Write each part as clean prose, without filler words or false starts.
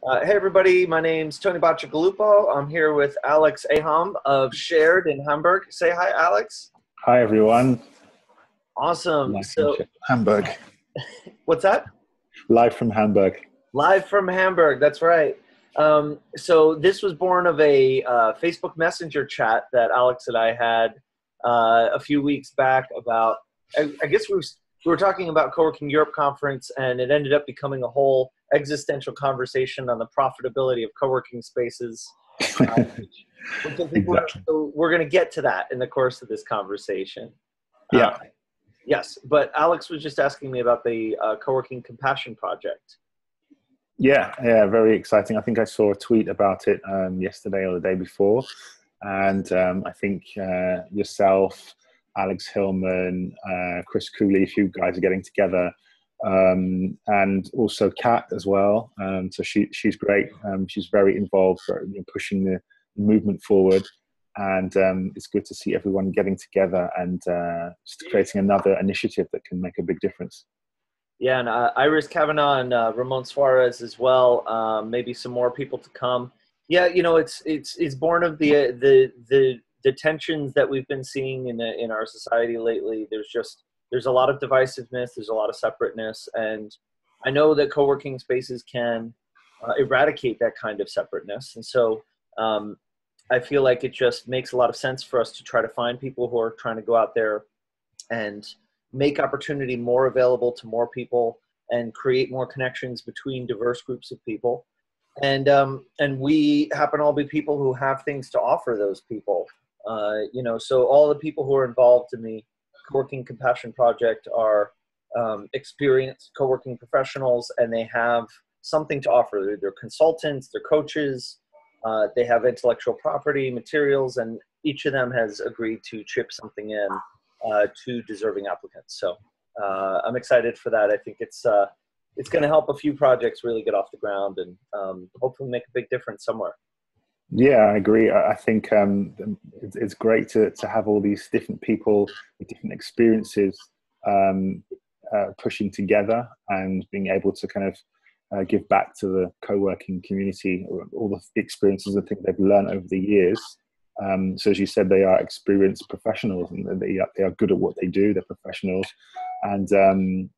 Hey everybody, my name's Tony Bacigalupo. I'm here with Alex Ahom of Shhared in Hamburg. Say hi, Alex. Hi, everyone. Awesome. Live from Hamburg. What's that? Live from Hamburg. Live from Hamburg, that's right. So this was born of a Facebook Messenger chat that Alex and I had a few weeks back about, I guess we were talking about Coworking Europe conference, and it ended up becoming a whole existential conversation on the profitability of co-working spaces. Which I think Exactly. we're going to get to that in the course of this conversation. Yeah. Yes, but Alex was just asking me about the Coworking Compassion Project. Yeah, very exciting. I think I saw a tweet about it yesterday or the day before. And I think yourself, Alex Hillman, Chris Cooley, a few guys are getting together. And also Kat as well. So she's great. She's very involved, pushing the movement forward. And it's good to see everyone getting together and just creating another initiative that can make a big difference. Yeah, and Iris Kavanaugh and Ramon Suarez as well. Maybe some more people to come. Yeah, you know, it's born of the tensions that we've been seeing in our society lately. There's a lot of divisiveness. There's a lot of separateness, and I know that co-working spaces can eradicate that kind of separateness. And so I feel like it just makes a lot of sense for us to try to find people who are trying to go out there and make opportunity more available to more people and create more connections between diverse groups of people. And we happen to all be people who have things to offer those people. So all the people who are involved in the Coworking Compassion Project are experienced co-working professionals, and they have something to offer. They're consultants, they're coaches, they have intellectual property materials, and each of them has agreed to chip something in to deserving applicants. So I'm excited for that. I think it's going to help a few projects really get off the ground and hopefully make a big difference somewhere. Yeah, I agree. I think it's great to have all these different people with different experiences pushing together and being able to kind of give back to the co-working community, all the experiences and things they've learned over the years. So as you said, they are experienced professionals, and they are good at what they do. They're professionals, and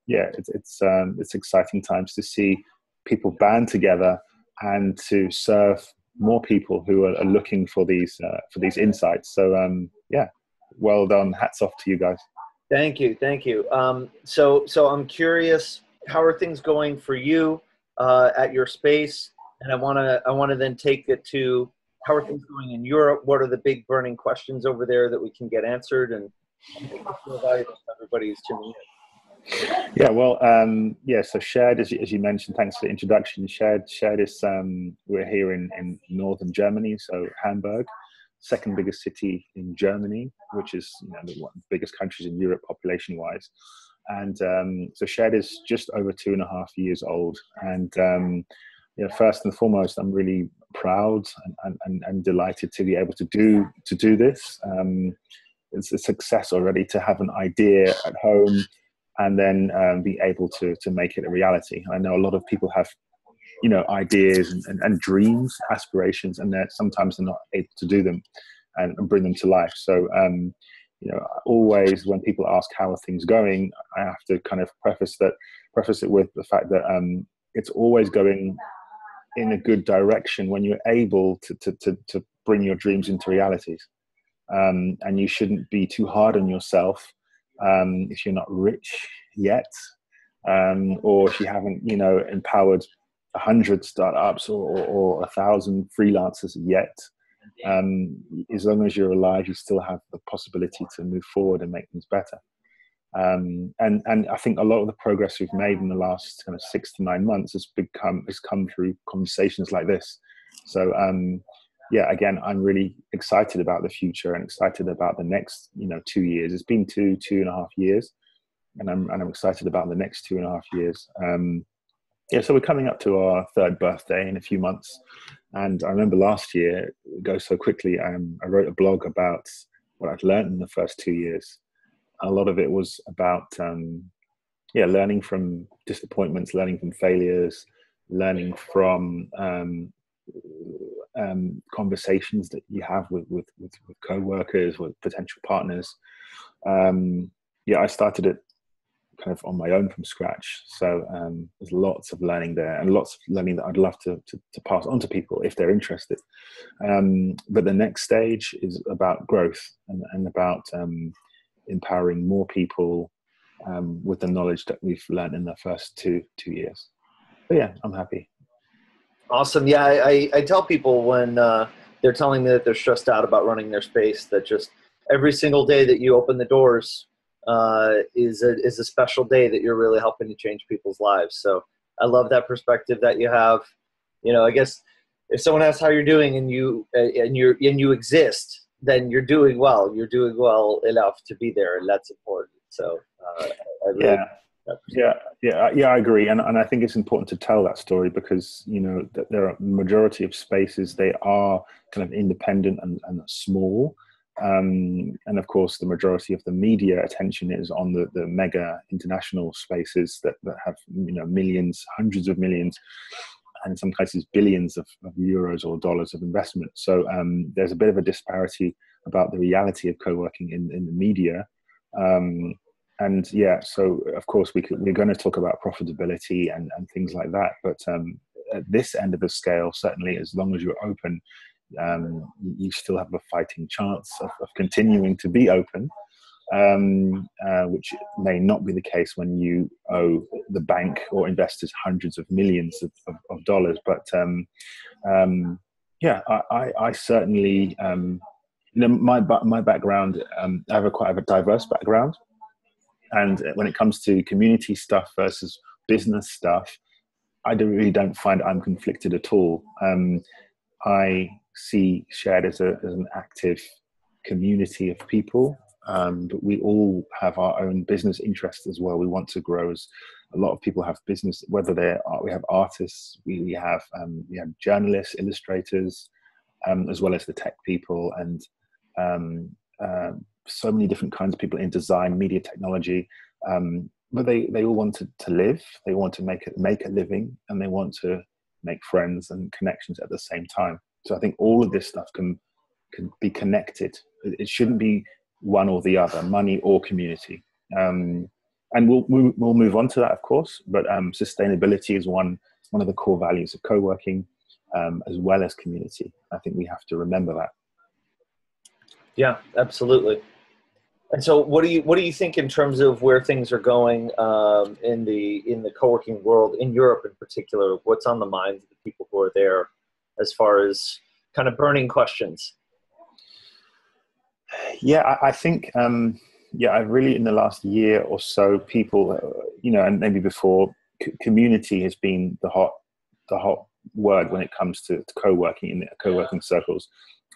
it's exciting times to see people band together and to serve more people who are looking for these insights. So well done. Hats off to you guys. Thank you. So I'm curious, how are things going for you at your space? And I want to then take it to, how are things going in Europe? What are the big burning questions over there that we can get answered and make it feel valuable to everybody who's tuning in? Yeah, well, so Shhared, as you mentioned, thanks for the introduction. Shhared is, we're here in northern Germany, so Hamburg, second biggest city in Germany, which is one of the biggest countries in Europe population-wise. And so Shhared is just over 2.5 years old. And first and foremost, I'm really proud and delighted to be able to do this. It's a success already to have an idea at home and then be able to make it a reality. I know a lot of people have ideas and dreams, aspirations, and sometimes they're not able to do them and bring them to life. So always when people ask how are things going, I have to kind of preface it with the fact that it's always going in a good direction when you're able to bring your dreams into realities. And you shouldn't be too hard on yourself if you're not rich yet, or if you haven't, empowered 100 startups or 1,000 freelancers yet. As long as you're alive, you still have the possibility to move forward and make things better. And I think a lot of the progress we've made in the last kind of 6 to 9 months has come through conversations like this. So again, I'm really excited about the future and excited about the next 2 years. It's been 2.5 years, and I'm excited about the next 2.5 years. So we're coming up to our 3rd birthday in a few months, and I remember last year, it goes so quickly. I wrote a blog about what I'd learned in the first 2 years. A lot of it was about learning from disappointments, learning from failures, learning from conversations that you have with co-workers, with potential partners. I started it kind of on my own from scratch. So there's lots of learning there, and lots of learning that I'd love to pass on to people if they're interested. But the next stage is about growth and about empowering more people with the knowledge that we've learned in the first two years. But yeah, I'm happy. Awesome. Yeah, I tell people when they're telling me that they're stressed out about running their space, that just every single day that you open the doors is a special day that you're really helping to change people's lives. So I love that perspective that you have. You know, I guess if someone asks how you're doing and you exist, then you're doing well. You're doing well enough to be there, and that's important. So I really I agree, and I think it's important to tell that story because that there are majority of spaces, they are kind of independent and small. And of course, the majority of the media attention is on the mega international spaces that have millions, hundreds of millions, and in some cases billions of euros or dollars of investment. So there's a bit of a disparity about the reality of co-working in the media. So of course we're going to talk about profitability and things like that. But at this end of the scale, certainly, as long as you're open, you still have a fighting chance of continuing to be open, which may not be the case when you owe the bank or investors hundreds of millions of dollars. But I certainly, my background, I have quite a diverse background. And when it comes to community stuff versus business stuff, I really don't find I'm conflicted at all. I see Shhared as an active community of people, but we all have our own business interests as well. We want to grow. As a lot of people have business, whether we have artists, we have journalists, illustrators, as well as the tech people, and so many different kinds of people in design, media, technology. But they all want to live. They want to make a living, and they want to make friends and connections at the same time. So I think all of this stuff can be connected. It shouldn't be one or the other, money or community. And we'll move on to that, of course. But sustainability is one of the core values of co-working, as well as community. I think we have to remember that. Yeah, absolutely. And so, what do you think in terms of where things are going in the co-working world in Europe in particular? What's on the minds of the people who are there, as far as kind of burning questions? Yeah, I think I really, in the last year or so, people, and maybe before, community has been the hot word when it comes to co-working in the co-working circles.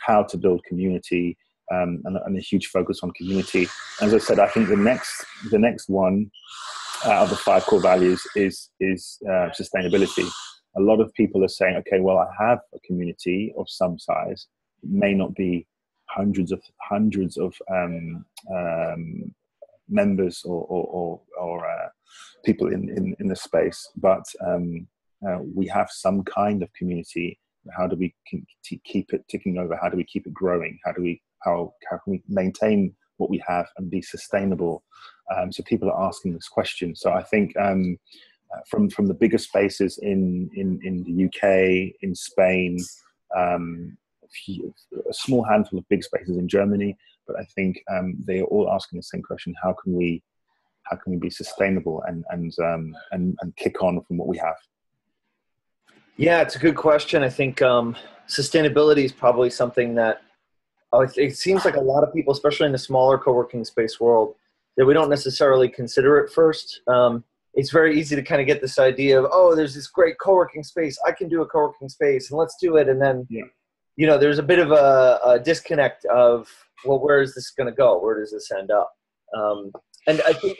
How to build community. And a huge focus on community. As I said, I think the next one of the 5 core values is sustainability. A lot of people are saying, okay, well, I have a community of some size. It may not be hundreds of members or people in the space, but we have some kind of community. How do we keep it ticking over? How do we keep it growing? How can we maintain what we have and be sustainable? So people are asking this question. So I think from the bigger spaces in the UK, in Spain, a small handful of big spaces in Germany, but I think they are all asking the same question: how can we be sustainable and kick on from what we have? Yeah, it's a good question. I think sustainability is probably something that it seems like a lot of people, especially in the smaller co-working space world, that we don't necessarily consider it first. It's very easy to kind of get this idea of, oh, there's this great co-working space. I can do a co-working space, and let's do it. And then, there's a bit of a disconnect of, well, where is this going to go? Where does this end up? And I think,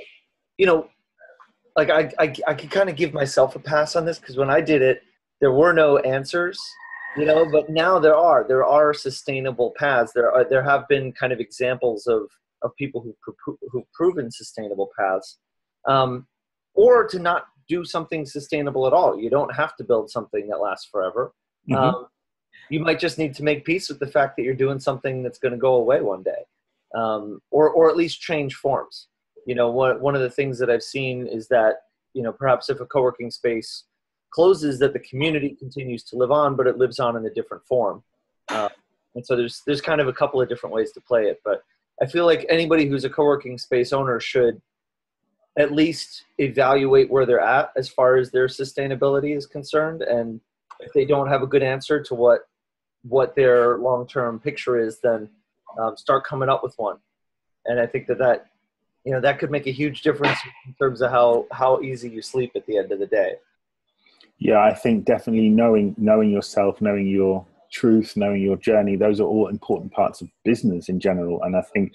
like I could kind of give myself a pass on this, because when I did it, there were no answers. But now there are sustainable paths. There have been kind of examples of people who've proven sustainable paths, or to not do something sustainable at all. You don't have to build something that lasts forever. Mm-hmm. You might just need to make peace with the fact that you're doing something that's going to go away one day, or at least change forms. You know, one of the things that I've seen is that, you know, perhaps if a co-working space closes, that the community continues to live on, but it lives on in a different form. And so there's kind of a couple of different ways to play it. But I feel like anybody who's a co-working space owner should at least evaluate where they're at as far as their sustainability is concerned. And if they don't have a good answer to what their long-term picture is, then start coming up with one. And I think that you know, that could make a huge difference in terms of how easy you sleep at the end of the day. Yeah, I think definitely knowing yourself, knowing your truth, knowing your journey, those are all important parts of business in general. And I think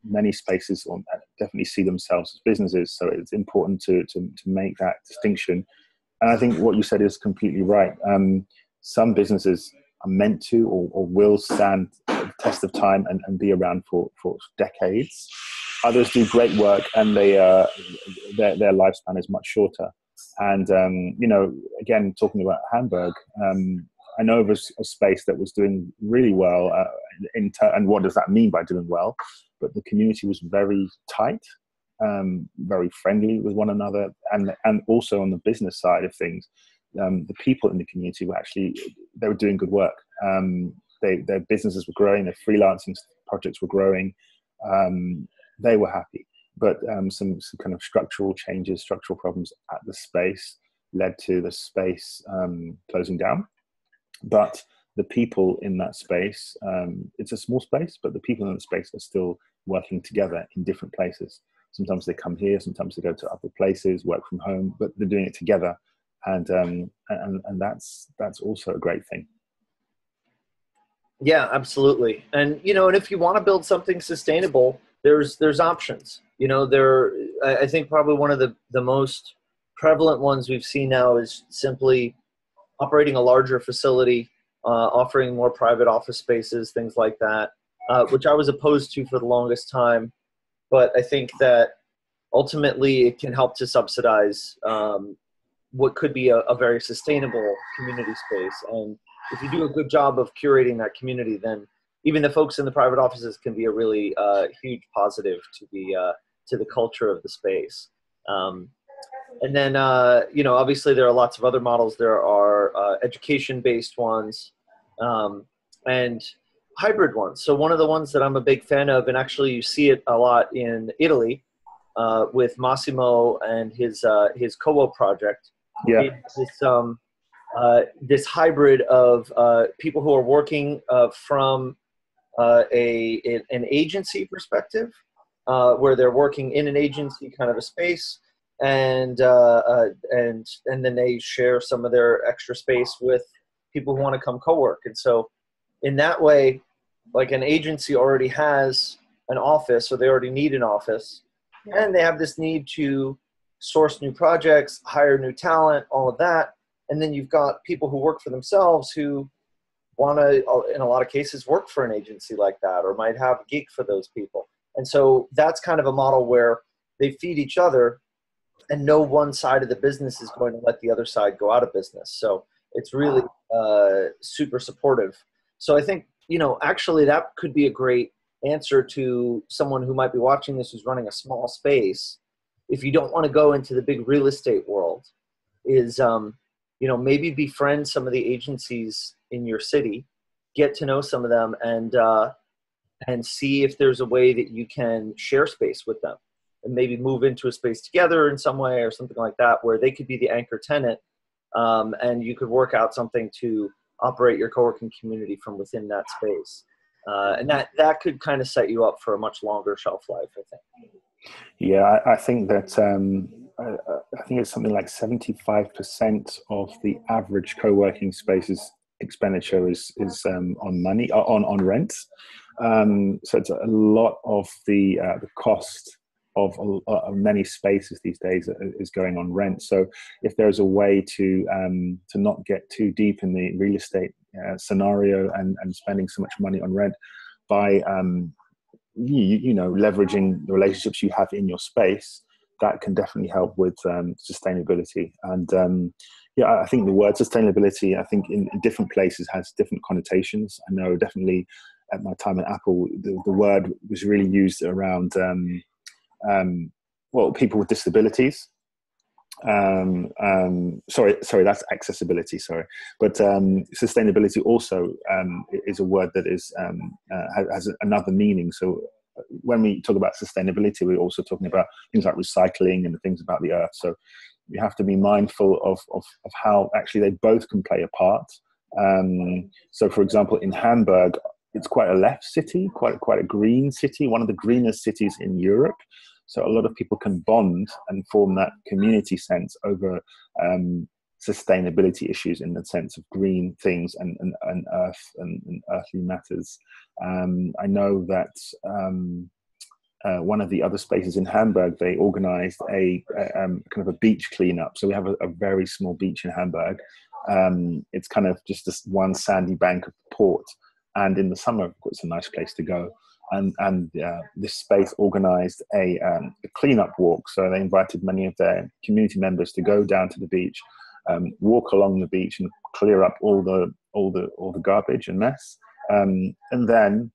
many spaces definitely see themselves as businesses, so it's important to make that distinction. And I think what you said is completely right. Some businesses are meant to or will stand the test of time and be around for decades. Others do great work, and their lifespan is much shorter. And you know, again, talking about Hamburg, I know of a space that was doing really well. And what does that mean by doing well? But the community was very tight, very friendly with one another, and also on the business side of things, the people in the community were doing good work. Their businesses were growing, their freelancing projects were growing. They were happy, but some kind of structural changes, structural problems at the space led to the space closing down. But the people in that space, it's a small space, but the people in that space are still working together in different places. Sometimes they come here, sometimes they go to other places, work from home, but they're doing it together. And that's also a great thing. Yeah, absolutely. And, you know, and if you want to build something sustainable, there's options. You know, I think probably one of the most prevalent ones we've seen now is simply operating a larger facility, offering more private office spaces, things like that, which I was opposed to for the longest time. But I think that ultimately it can help to subsidize what could be a very sustainable community space. And if you do a good job of curating that community, then even the folks in the private offices can be a really huge positive to the culture of the space. And then, you know, obviously there are lots of other models. There are education-based ones and hybrid ones. So one of the ones that I'm a big fan of, and actually you see it a lot in Italy with Massimo and his Co-op project. Yeah. This hybrid of people who are working from an agency perspective, where they're working in an agency kind of a space, and then they share some of their extra space with people who want to come co-work. And so in that way, like an agency already has an office, or they already need an office, and they have this need to source new projects, hire new talent, all of that. And then you've got people who work for themselves who want to, in a lot of cases, work for an agency like that, or might have a gig for those people. And so that's kind of a model where they feed each other, and no one side of the business is going to let the other side go out of business. So it's really super supportive. So I think, you know, actually that could be a great answer to someone who might be watching this who's running a small space. If you don't want to go into the big real estate world, is you know, maybe befriend some of the agencies in your city, get to know some of them, and see if there's a way that you can share space with them, and maybe move into a space together in some way or something like that, where they could be the anchor tenant, and you could work out something to operate your co-working community from within that space. And that could kind of set you up for a much longer shelf life, I think. Yeah, I think that I think it's something like 75% of the average co-working spaces expenditure is on money, on rent. So it's a lot of the cost of many spaces these days is going on rent. So if there's a way to not get too deep in the real estate scenario and spending so much money on rent by you know, leveraging the relationships you have in your space that can definitely help with sustainability. And yeah, I think the word sustainability, I think in different places has different connotations. I know definitely at my time at Apple, the word was really used around well, people with disabilities. Sorry, that's accessibility. Sorry, but sustainability also is a word that is has another meaning. So when we talk about sustainability, we're also talking about things like recycling and things about the earth. So you have to be mindful of how actually they both can play a part. So, for example, in Hamburg, it's quite a left city, quite a green city, one of the greenest cities in Europe. So a lot of people can bond and form that community sense over sustainability issues in the sense of green things and earth and earthly matters. I know that one of the other spaces in Hamburg, they organized a kind of a beach cleanup. So we have a very small beach in Hamburg. It's kind of just this one sandy bank of the port. And in the summer, it's a nice place to go. And this space organized a cleanup walk. So they invited many of their community members to go down to the beach, walk along the beach, and clear up all the garbage and mess. And then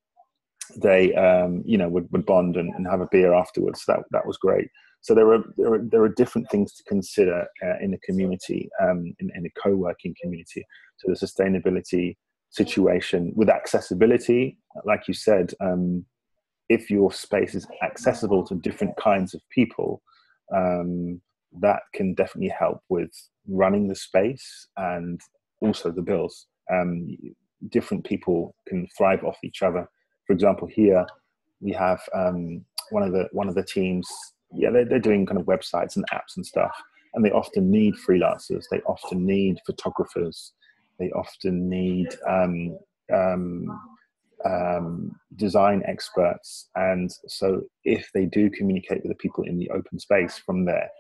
they would bond and have a beer afterwards. That was great. So there are different things to consider in a community, in a co-working community. So the sustainability situation with accessibility, like you said, if your space is accessible to different kinds of people, that can definitely help with running the space and also the bills. Different people can thrive off each other. For example, here we have one of the teams. Yeah, they're doing kind of websites and apps and stuff, and they often need freelancers. They often need photographers. They often need design experts. And so if they do communicate with the people in the open space from their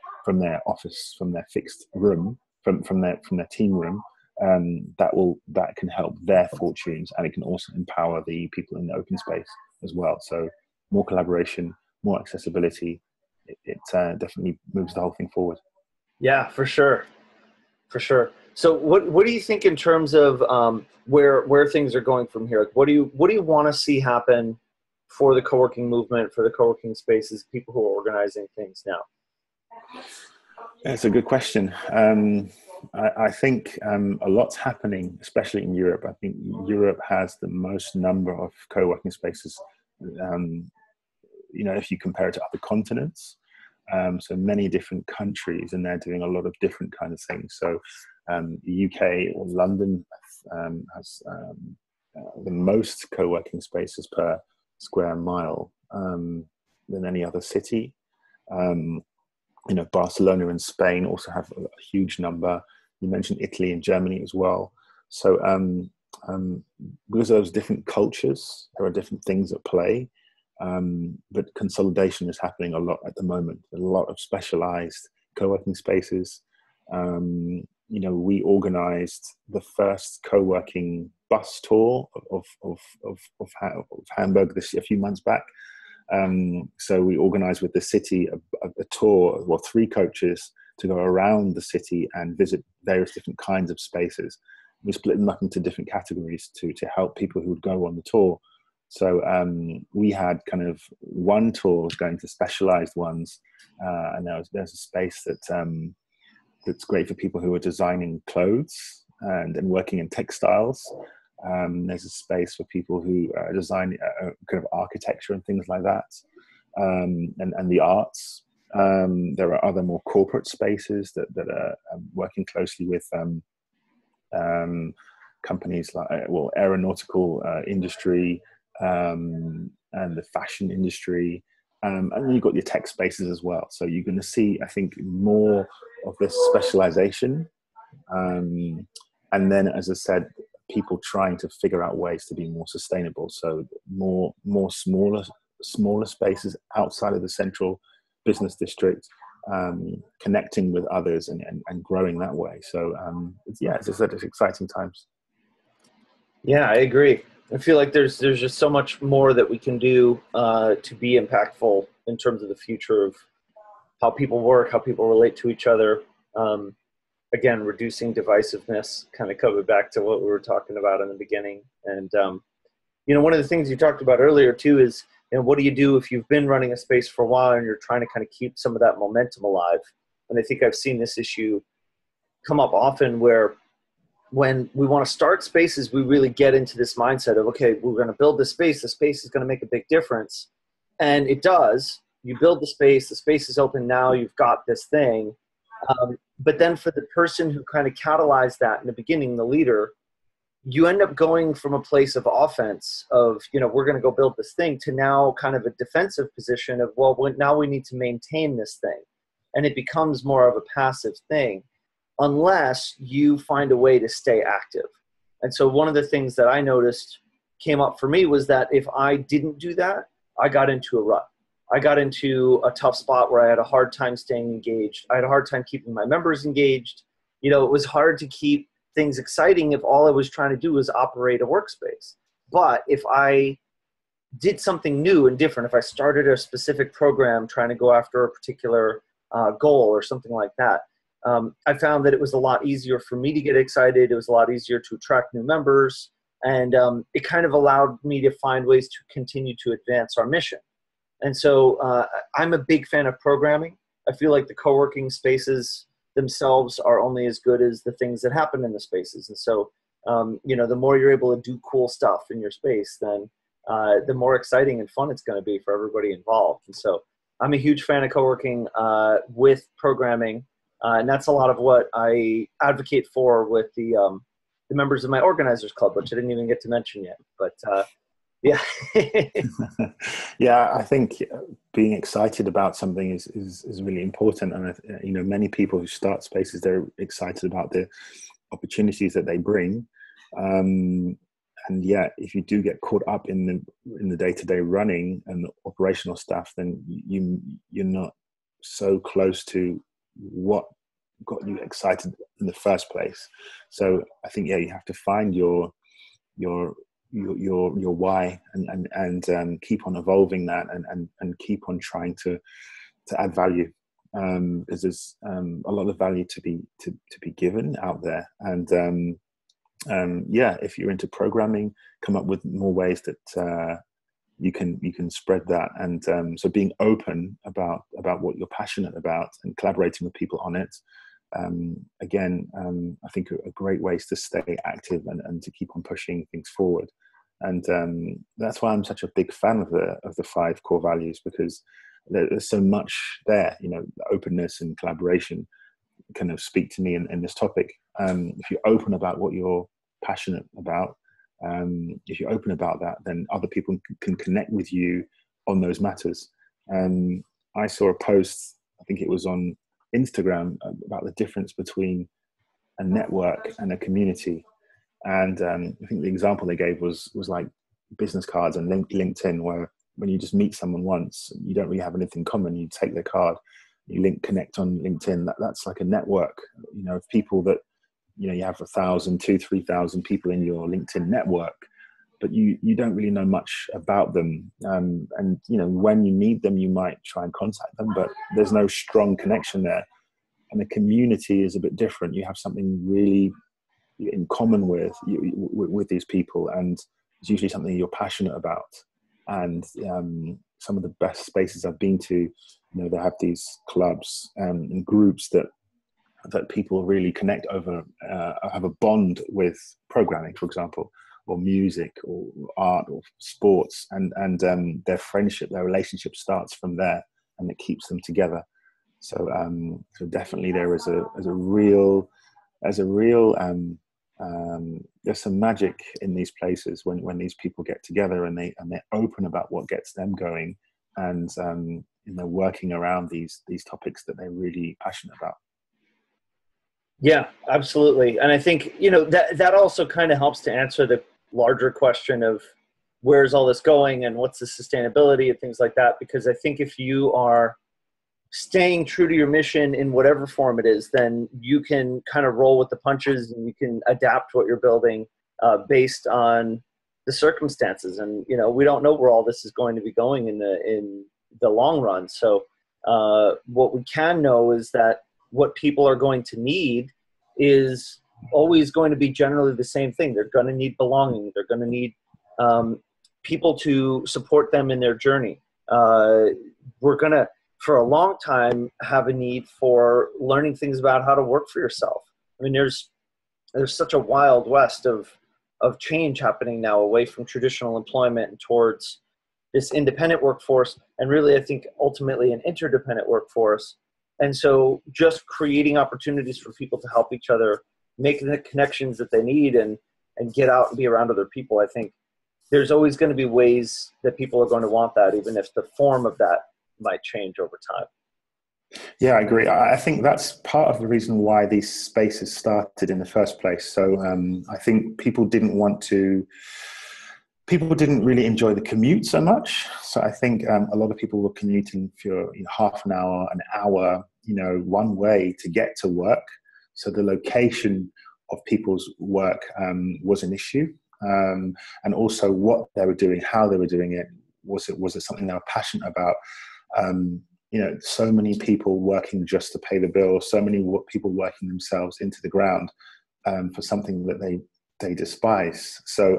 office, from their fixed room, from their team room, that can help their fortunes, and it can also empower the people in the open space as well. So more collaboration, more accessibility, it definitely moves the whole thing forward. Yeah, for sure. For sure. So what do you think in terms of where things are going from here? Like, what do you want to see happen for the co-working movement, for the co-working spaces, people who are organizing things now? That's a good question. I think a lot's happening, especially in Europe. I think Europe has the most number of co-working spaces, if you compare it to other continents. So many different countries, and they're doing a lot of different kind of things. So the UK or London has the most co-working spaces per square mile than any other city. Barcelona and Spain also have a huge number. You mentioned Italy and Germany as well. So because of those different cultures, there are different things at play. But consolidation is happening a lot at the moment. A lot of specialized co-working spaces. We organized the first co-working bus tour of Hamburg a few months back. So we organized with the city a tour, 3 coaches to go around the city and visit various different kinds of spaces. We split them up into different categories to help people who would go on the tour. So we had kind of one tour going to specialized ones, and there's a space that's great for people who are designing clothes and working in textiles. There's a space for people who design kind of architecture and things like that, and the arts. There are other more corporate spaces that are working closely with companies like aeronautical industry, and the fashion industry, and then you've got your tech spaces as well. So you're going to see, I think, more of this specialization, and then, as I said, people trying to figure out ways to be more sustainable. So more smaller spaces outside of the central business district, connecting with others and growing that way. So as I said, it's exciting times. Yeah, I agree. I feel like there's just so much more that we can do to be impactful in terms of the future of how people work, how people relate to each other. Again, reducing divisiveness, kind of covered back to what we were talking about in the beginning. And, one of the things you talked about earlier too is, what do you do if you've been running a space for a while and you're trying to kind of keep some of that momentum alive? And I think I've seen this issue come up often where when we want to start spaces, we really get into this mindset of, okay, we're going to build this space. The space is going to make a big difference. And it does. You build the space is open now, you've got this thing. But then for the person who kind of catalyzed that in the beginning, the leader, you end up going from a place of offense of, we're going to go build this thing, to now kind of a defensive position of, well, now we need to maintain this thing. And it becomes more of a passive thing unless you find a way to stay active. And so one of the things that I noticed came up for me was that if I didn't do that, I got into a rut. I got into a tough spot where I had a hard time staying engaged. I had a hard time keeping my members engaged. It was hard to keep things exciting if all I was trying to do was operate a workspace. But if I did something new and different, if I started a specific program trying to go after a particular goal or something like that, I found that it was a lot easier for me to get excited. It was a lot easier to attract new members. And it kind of allowed me to find ways to continue to advance our mission. And so I'm a big fan of programming. I feel like the co-working spaces themselves are only as good as the things that happen in the spaces. And so, the more you're able to do cool stuff in your space, then the more exciting and fun it's going to be for everybody involved. And so I'm a huge fan of co-working with programming. And that's a lot of what I advocate for with the members of my organizers club, which I didn't even get to mention yet. But yeah. Yeah, I think being excited about something is really important. And, many people who start spaces, they're excited about the opportunities that they bring. And yeah, if you do get caught up in the day-to-day running and the operational stuff, then you're not so close to what got you excited in the first place. So I think, yeah, you have to find your why and keep on evolving that and keep on trying to add value. There's a lot of value to be given out there. And yeah, if you're into programming, come up with more ways that you can spread that. And so being open about what you're passionate about and collaborating with people on it. Again, I think are great ways to stay active and to keep on pushing things forward. And that's why I'm such a big fan of the 5 core values, because there's so much there. Openness and collaboration kind of speak to me in this topic. If you're open about what you're passionate about, if you're open about that, then other people can connect with you on those matters. I saw a post, I think it was on Instagram, about the difference between a network and a community. And I think the example they gave was like business cards and LinkedIn, where when you just meet someone once, you don't really have anything in common. You take their card, you connect on LinkedIn. That's like a network, of people that, you have 1,000, 2,000, 3,000 people in your LinkedIn network, but you don't really know much about them. And when you need them, you might try and contact them, but there's no strong connection there. And the community is a bit different. You have something really in common with these people, and it's usually something you're passionate about. And some of the best spaces I've been to, they have these clubs and groups that people really connect over, have a bond with programming, for example, or music or art or sports, and their friendship, their relationship starts from there, and it keeps them together. So definitely there's some magic in these places when these people get together and they're open about what gets them going, and working around these topics that they're really passionate about. Yeah, absolutely. And I think, that also kind of helps to answer the larger question of where's all this going and what's the sustainability and things like that. Because I think if you are staying true to your mission in whatever form it is, then you can kind of roll with the punches and you can adapt what you're building based on the circumstances. And, we don't know where all this is going to be going in the long run. So What we can know is that what people are going to need is always going to be generally the same thing. They're going to need belonging. They're going to need people to support them in their journey. We're going to, for a long time, have a need for learning things about how to work for yourself. I mean, there's such a wild west of change happening now away from traditional employment and towards this independent workforce, and really, I think, ultimately an interdependent workforce. And so just creating opportunities for people to help each other, make the connections that they need, and get out and be around other people. I think there's always going to be ways that people are going to want that, even if the form of that might change over time. Yeah, I agree. I think that's part of the reason why these spaces started in the first place. So I think people didn't really enjoy the commute so much. So I think a lot of people were commuting for half an hour, one way to get to work. So the location of people's work was an issue. And also what they were doing, how they were doing it. Was it something they were passionate about? So many people working just to pay the bill, so many people working themselves into the ground for something that they despise. So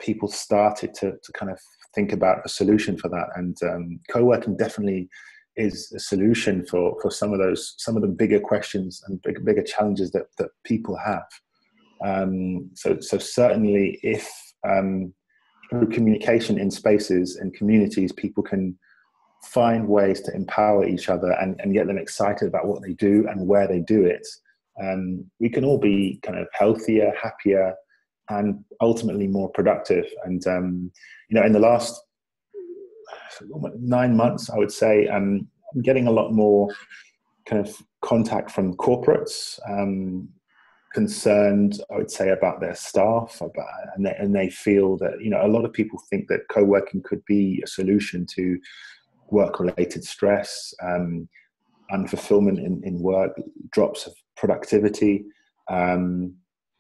people started to kind of think about a solution for that, and co-working definitely is a solution for some of the bigger questions and bigger challenges that people have. So certainly, if through communication in spaces and communities, people can find ways to empower each other and get them excited about what they do and where they do it, we can all be kind of healthier, happier, and ultimately more productive. And in the last 9 months, I would say, I'm getting a lot more kind of contact from corporates, concerned, I would say, about their staff, and they feel that a lot of people think that co-working could be a solution to work-related stress, unfulfillment in work, drops of productivity.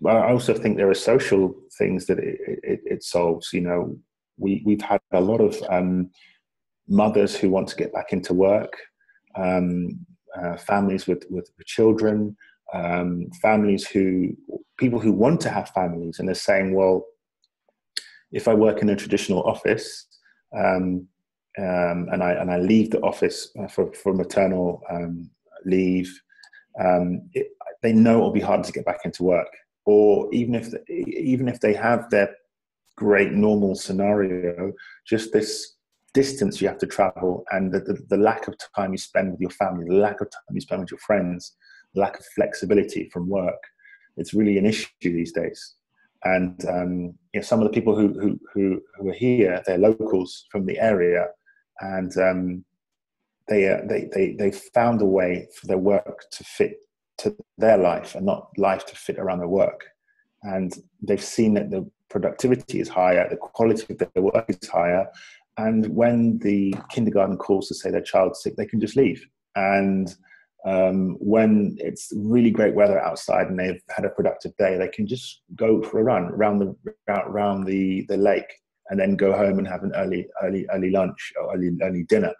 But I also think there are social things that it solves. We've had a lot of mothers who want to get back into work, families with children, people who want to have families, and they're saying, well, if I work in a traditional office, and I leave the office for maternal leave, they know it'll be hard to get back into work. Or even if they have their great normal scenario, just this distance you have to travel, and the lack of time you spend with your family, the lack of time you spend with your friends, the lack of flexibility from work, it's really an issue these days. And some of the people who are here, they're locals from the area, and they found a way for their work to fit to their life and not life to fit around their work. And they've seen that the productivity is higher, the quality of their work is higher, and when the kindergarten calls to say their child's sick, they can just leave. And when it's really great weather outside and they've had a productive day, they can just go for a run around the lake, and then go home and have an early lunch or early dinner.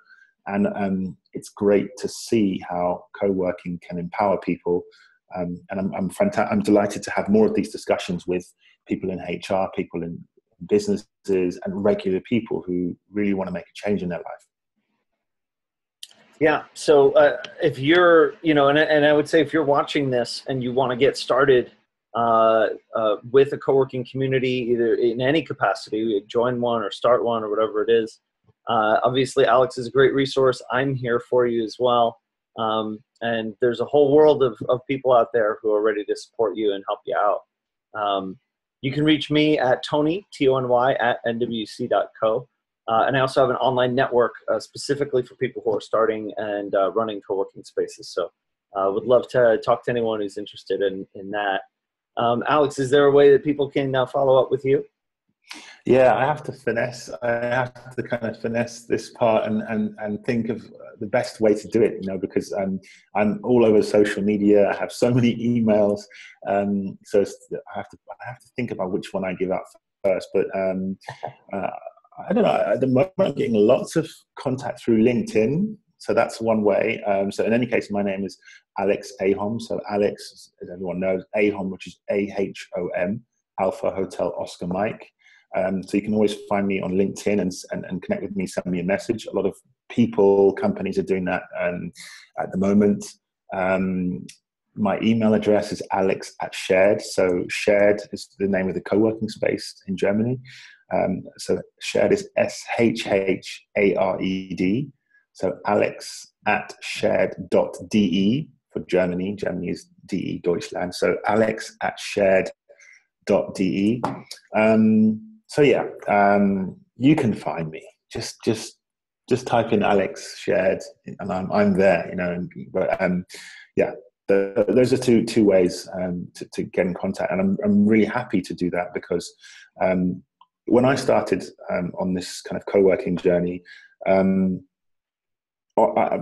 And it's great to see how co-working can empower people. And I'm delighted to have more of these discussions with people in HR, people in businesses, and regular people who really want to make a change in their life. Yeah. So if you're, and I would say if you're watching this and you want to get started with a co-working community, either in any capacity, join one or start one or whatever it is, obviously Alex is a great resource. I'm here for you as well. And there's a whole world of people out there who are ready to support you and help you out. You can reach me at Tony, Tony, at nwc.co. And I also have an online network specifically for people who are starting and running co-working spaces. So would love to talk to anyone who's interested in that. Alex, is there a way that people can follow up with you? Yeah, I have to kind of finesse this part and think of the best way to do it, because I'm all over social media. I have so many emails. So I have to think about which one I give out first. But I don't know. At the moment, I'm getting lots of contact through LinkedIn. So that's one way. So in any case, my name is Alex Ahom. So Alex, as everyone knows, Ahom, which is Ahom, Alpha Hotel Oscar Mike. So you can always find me on LinkedIn and connect with me, send me a message. A lot of people, companies are doing that at the moment. My email address is alex@shhared. So Shhared is the name of the co-working space in Germany. So Shhared is SHHARED. So alex@shhared.de for Germany. Germany is DE, Deutschland. So alex@shhared.de. So yeah, you can find me. Just type in Alex Shhared, and I'm there. You know, but yeah. Those are two ways to get in contact, and I'm really happy to do that because when I started on this kind of co-working journey,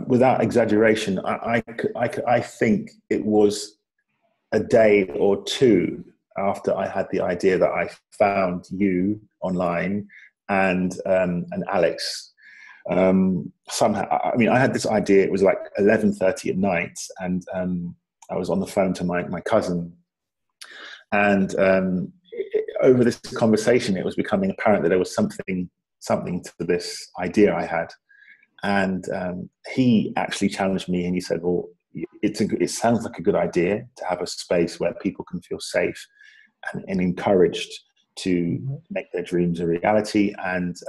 without exaggeration, I think it was a day or two after I had the idea that I found you online and Alex. Somehow, I mean, I had this idea. It was like 11:30 at night, and I was on the phone to my cousin, and over this conversation, it was becoming apparent that there was something to this idea I had, and he actually challenged me, and he said, "Well, it sounds like a good idea to have a space where people can feel safe and encouraged to make their dreams a reality and."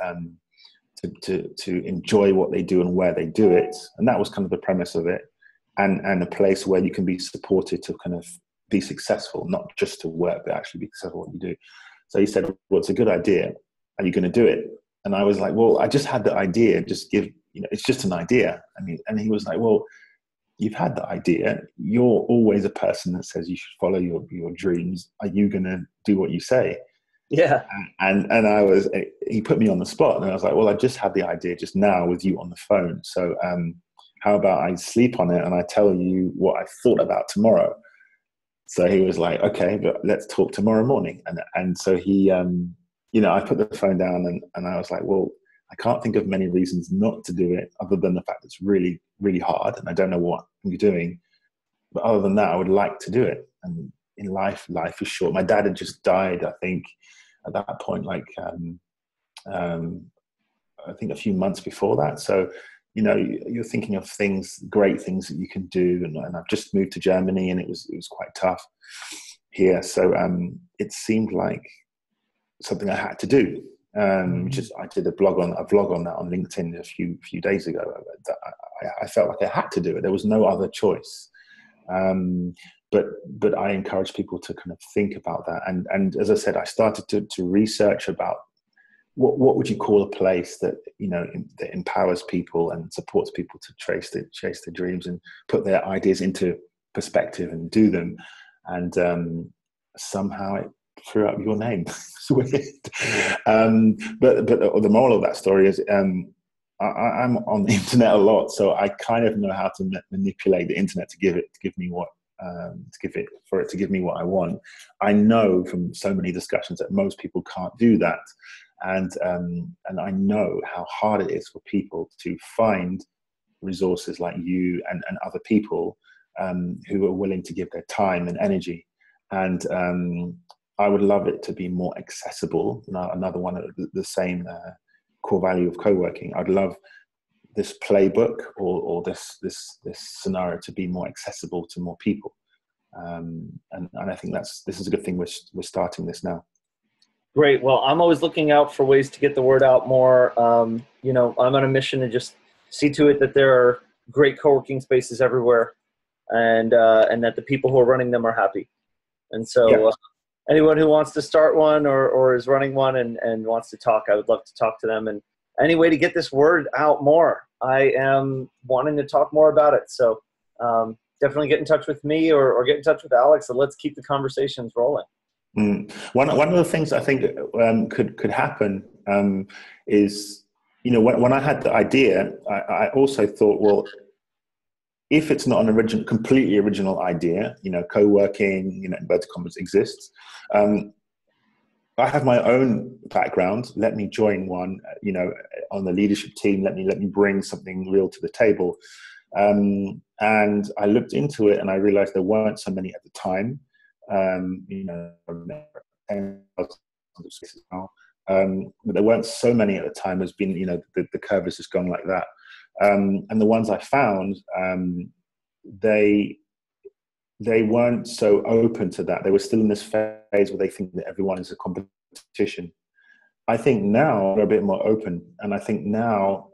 To enjoy what they do and where they do it. And that was kind of the premise of it. And a place where you can be supported to kind of be successful, not just to work, but actually be successful at what you do. So he said, well, it's a good idea. Are you going to do it? And I was like, well, I just had the idea. It's just an idea. I mean, and he was like, well, you've had the idea. You're always a person that says you should follow your dreams. Are you going to do what you say? Yeah. And he put me on the spot, and I was like, well, I just had the idea just now with you on the phone. So how about I sleep on it and I tell you what I thought about tomorrow? So he was like, okay, but let's talk tomorrow morning. And so he, I put the phone down and I was like, well, I can't think of many reasons not to do it other than the fact it's really, really hard and I don't know what you're doing. But other than that, I would like to do it. And in life is short. My dad had just died, I think, at that point, like I think a few months before that. So, you're thinking of great things that you can do. And I've just moved to Germany, and it was quite tough here. So it seemed like something I had to do. I did a vlog on that on LinkedIn a few days ago. I felt like I had to do it. There was no other choice. But I encourage people to kind of think about that. And as I said, I started to research about what would you call a place that, that empowers people and supports people to chase their dreams and put their ideas into perspective and do them. And somehow it threw up your name. It's weird. But the moral of that story is I'm on the internet a lot, so I kind of know how to manipulate the internet to give me what I want. I know from so many discussions that most people can't do that, and I know how hard it is for people to find resources like you and other people who are willing to give their time and energy. And I would love it to be more accessible. Another one of the same core value of co-working. I'd love this playbook or this scenario to be more accessible to more people. And I think this is a good thing. We're starting this now. Great. Well, I'm always looking out for ways to get the word out more. I'm on a mission to just see to it that there are great co-working spaces everywhere, and that the people who are running them are happy. And so anyone who wants to start one or is running one and wants to talk, I would love to talk to them. And any way to get this word out more, I am wanting to talk more about it. So definitely get in touch with me or get in touch with Alex, and let's keep the conversations rolling. One of the things I think could happen is, when I had the idea, I also thought, well, if it's not an completely original idea, co-working, inverted commas exists. I have my own background. Let me join one, on the leadership team. Let me bring something real to the table. And I looked into it and I realized there weren't so many at the time. 10,000 spaces now. But there weren't so many at the time. There's been, the curve has just gone like that. And the ones I found, they weren't so open to that. They were still in this phase where they think that everyone is a competition. I think now they're a bit more open. And I think now,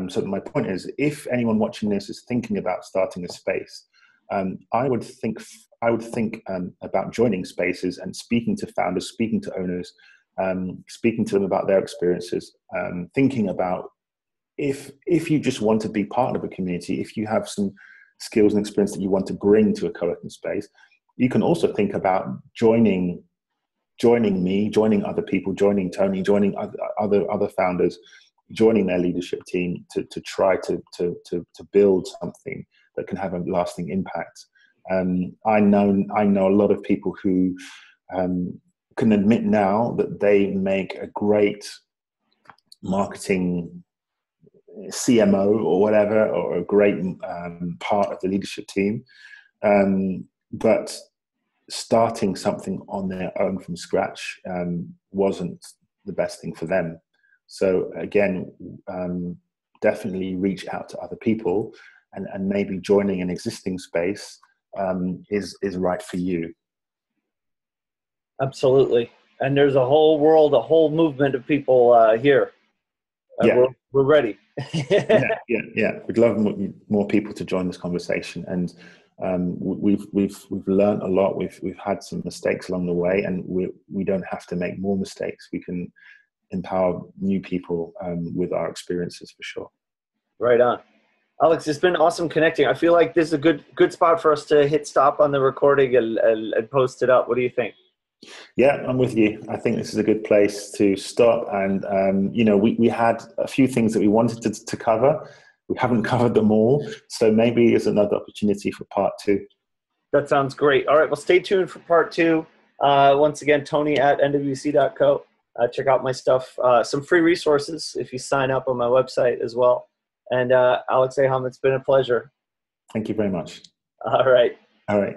so my point is, if anyone watching this is thinking about starting a space, I would think about joining spaces and speaking to founders, speaking to owners, speaking to them about their experiences, thinking about if you just want to be part of a community, if you have some skills and experience that you want to bring to a co-working space, you can also think about joining me, joining other people, joining Tony, joining other founders, joining their leadership team to try to build something that can have a lasting impact. I know a lot of people who can admit now that they make a great marketing CMO or whatever, or a great part of the leadership team, but starting something on their own from scratch wasn't the best thing for them. So again, definitely reach out to other people, and maybe joining an existing space is right for you. Absolutely. And there's a whole world, a whole movement of people here. Yeah. We're ready. yeah. We'd love more people to join this conversation, and we've learned a lot. We've had some mistakes along the way, and we don't have to make more mistakes. We can empower new people with our experiences, for sure. Right on. Alex, it's been awesome connecting. I feel like this is a good spot for us to hit stop on the recording and post it up. What do you think? Yeah, I'm with you. I think this is a good place to stop. And, we had a few things that we wanted to cover. We haven't covered them all. So maybe it's another opportunity for part 2. That sounds great. All right. Well, stay tuned for part 2. Once again, Tony at nwc.co. Check out my stuff. Some free resources if you sign up on my website as well. And Alex Ahom, it's been a pleasure. Thank you very much. All right. All right.